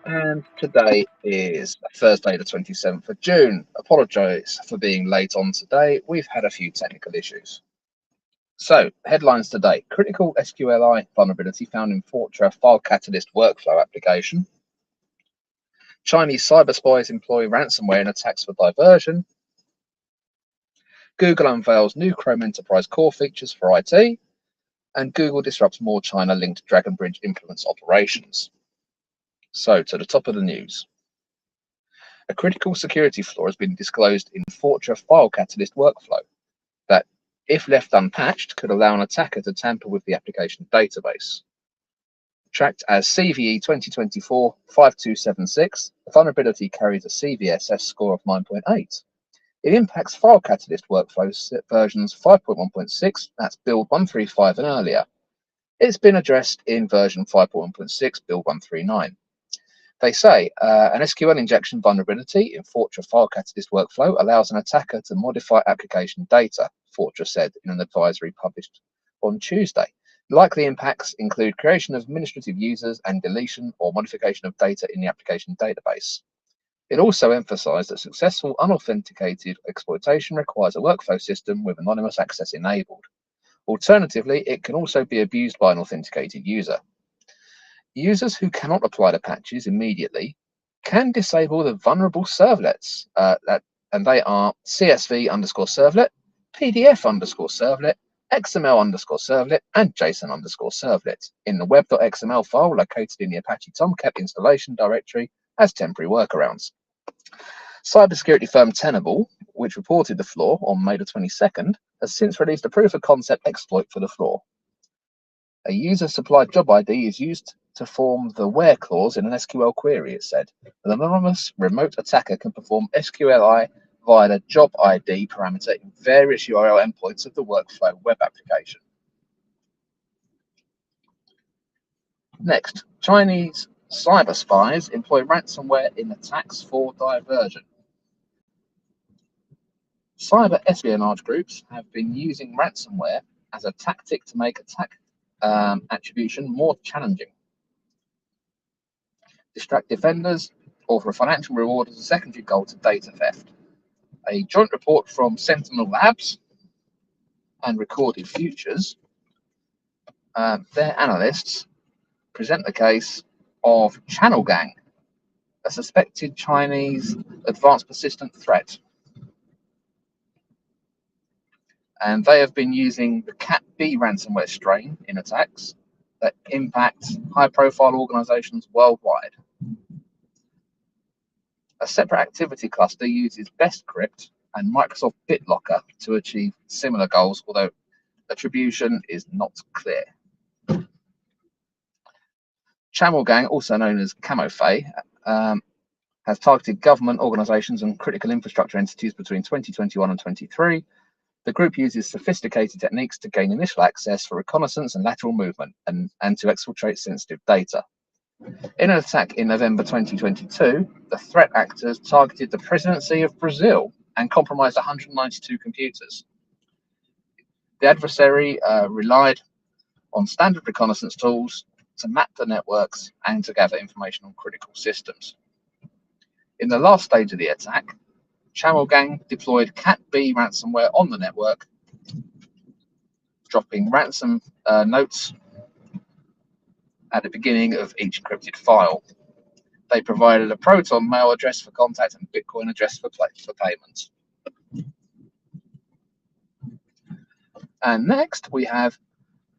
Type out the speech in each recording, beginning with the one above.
And today is Thursday, the 27th of June. Apologise for being late on today. We've had a few technical issues. So, headlines today: critical SQLI vulnerability found in Fortran file catalyst workflow application. Chinese cyber spies employ ransomware in attacks for diversion. Google unveils new Chrome Enterprise core features for IT. And Google disrupts more China-linked Dragon Bridge influence operations. So, to the top of the news. A critical security flaw has been disclosed in Fortran file catalyst workflow that, if left unpatched, could allow an attacker to tamper with the application database. Tracked as CVE 2024-5276, the vulnerability carries a CVSS score of 9.8. It impacts file catalyst workflows versions 5.1.6, that's build 135 and earlier. It's been addressed in version 5.1.6, build 139. They say an SQL injection vulnerability in Fortran file catalyst workflow allows an attacker to modify application data, Fortran said in an advisory published on Tuesday. Likely impacts include creation of administrative users and deletion or modification of data in the application database. It also emphasized that successful unauthenticated exploitation requires a workflow system with anonymous access enabled. Alternatively, it can also be abused by an authenticated user. Users who cannot apply the patches immediately can disable the vulnerable servlets, and they are CSV_servlet, PDF_servlet, XML_servlet, and JSON_servlet in the web.xml file located in the Apache Tomcat installation directory as temporary workarounds. Cybersecurity firm Tenable, which reported the flaw on May the 22nd, has since released a proof of concept exploit for the flaw. A user-supplied job ID is used to form the where clause in an SQL query, it said. An anonymous remote attacker can perform SQLI via the job ID parameter in various URL endpoints of the workflow web application. Next, Chinese cyber spies employ ransomware in attacks for diversion. Cyber espionage groups have been using ransomware as a tactic to make attack attribution more challenging. Distract defenders, or for a financial reward as a secondary goal to data theft. A joint report from Sentinel Labs and Recorded Futures, their analysts present the case of Channel Gang, a suspected Chinese advanced persistent threat. And they have been using the Cat B ransomware strain in attacks that impact high-profile organizations worldwide. A separate activity cluster uses BestCrypt and Microsoft BitLocker to achieve similar goals, although attribution is not clear. Channel Gang, also known as CamoFei, has targeted government organizations and critical infrastructure entities between 2021 and 2023. The group uses sophisticated techniques to gain initial access for reconnaissance and lateral movement and to exfiltrate sensitive data. In an attack in November 2022, the threat actors targeted the presidency of Brazil and compromised 192 computers. The adversary relied on standard reconnaissance tools to map the networks and to gather information on critical systems. In the last stage of the attack, Channel Gang deployed Cat B ransomware on the network, dropping ransom notes at the beginning of each encrypted file. They provided a Proton mail address for contact and Bitcoin address for payment. And next we have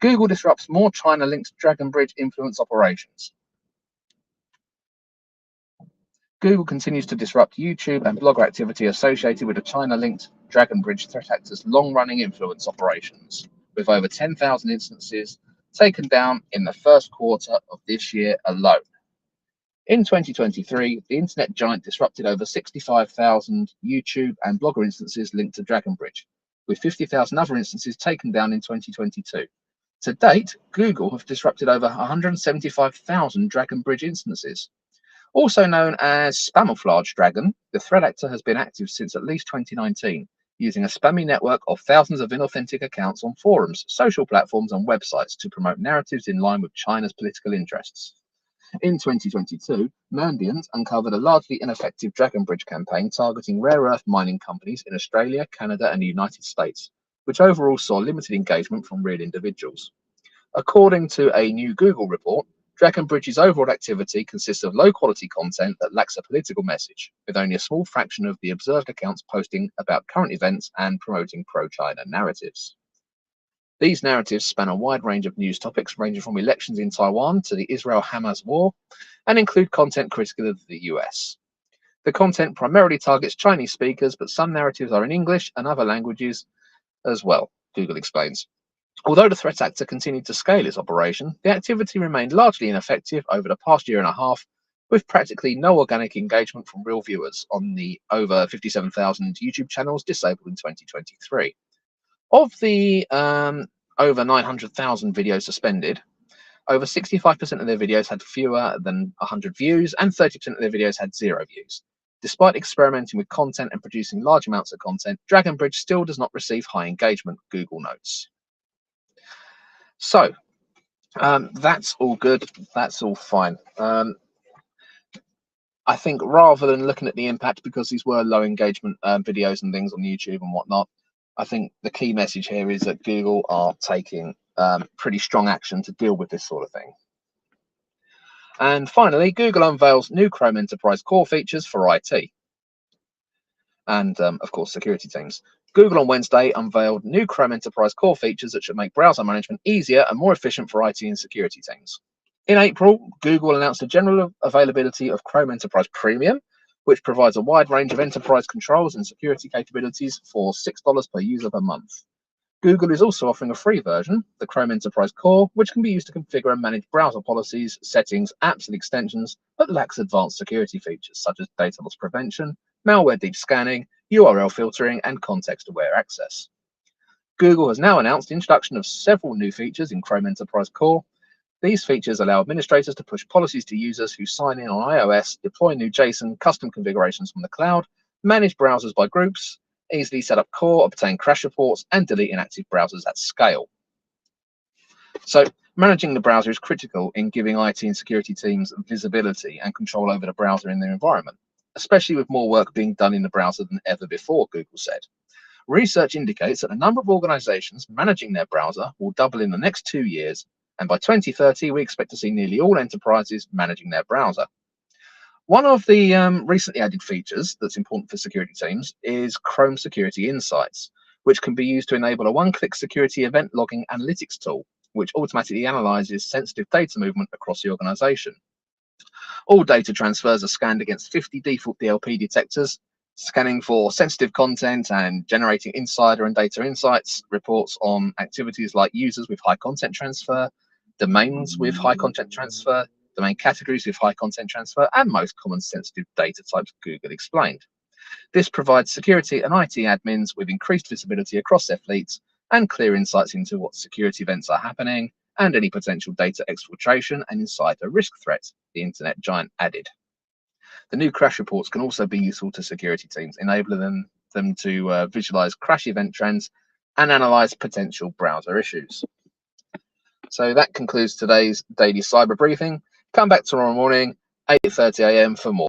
Google disrupts more China-linked Dragon Bridge influence operations. Google continues to disrupt YouTube and Blogger activity associated with the China-linked Dragon Bridge threat actor's long-running influence operations, with over 10,000 instances taken down in the first quarter of this year alone. In 2023, the internet giant disrupted over 65,000 YouTube and Blogger instances linked to Dragon Bridge, with 50,000 other instances taken down in 2022. To date, Google have disrupted over 175,000 Dragon Bridge instances. Also known as Spamouflage Dragon, the threat actor has been active since at least 2019, using a spammy network of thousands of inauthentic accounts on forums, social platforms, and websites to promote narratives in line with China's political interests. In 2022, Mandiant uncovered a largely ineffective Dragon Bridge campaign targeting rare earth mining companies in Australia, Canada, and the United States, which overall saw limited engagement from real individuals. According to a new Google report, Dragon Bridge's overall activity consists of low-quality content that lacks a political message, with only a small fraction of the observed accounts posting about current events and promoting pro-China narratives. These narratives span a wide range of news topics, ranging from elections in Taiwan to the Israel-Hamas war, and include content critical of the US. The content primarily targets Chinese speakers, but some narratives are in English and other languages as well, Google explains. Although the threat actor continued to scale its operation, the activity remained largely ineffective over the past year and a half, with practically no organic engagement from real viewers on the over 57,000 YouTube channels disabled in 2023. Of the over 900,000 videos suspended, over 65% of their videos had fewer than 100 views, and 30% of their videos had 0 views. Despite experimenting with content and producing large amounts of content, Dragon Bridge still does not receive high engagement, Google notes. So, that's all good. That's all fine. I think rather than looking at the impact, because these were low engagement videos and things on YouTube and whatnot, I think the key message here is that Google are taking pretty strong action to deal with this sort of thing. And finally, Google unveils new Chrome Enterprise core features for IT and, of course, security teams. Google on Wednesday unveiled new Chrome Enterprise core features that should make browser management easier and more efficient for IT and security teams. In April, Google announced the general availability of Chrome Enterprise Premium, which provides a wide range of enterprise controls and security capabilities for $6 per user per month. Google is also offering a free version, the Chrome Enterprise Core, which can be used to configure and manage browser policies, settings, apps, and extensions, but lacks advanced security features such as data loss prevention, malware deep scanning, URL filtering, and context-aware access. Google has now announced the introduction of several new features in Chrome Enterprise Core. These features allow administrators to push policies to users who sign in on iOS, deploy new JSON custom configurations from the cloud, manage browsers by groups, easily set up core, obtain crash reports, and delete inactive browsers at scale. So, managing the browser is critical in giving IT and security teams visibility and control over the browser in their environment, especially with more work being done in the browser than ever before, Google said. Research indicates that the number of organizations managing their browser will double in the next 2 years, and by 2030, we expect to see nearly all enterprises managing their browser. One of the recently added features that's important for security teams is Chrome Security Insights, which can be used to enable a one-click security event logging analytics tool, which automatically analyzes sensitive data movement across the organization. All data transfers are scanned against 50 default DLP detectors, scanning for sensitive content and generating insider and data insights reports on activities like users with high content transfer, domains with high content transfer, domain categories with high content transfer, and most common sensitive data types, Google explained. This provides security and IT admins with increased visibility across their fleets and clear insights into what security events are happening and any potential data exfiltration and insider risk threats, the internet giant added. The new crash reports can also be useful to security teams, enabling them to visualize crash event trends and analyze potential browser issues. So that concludes today's daily cyber briefing. Come back tomorrow morning, 8:30 a.m. for more.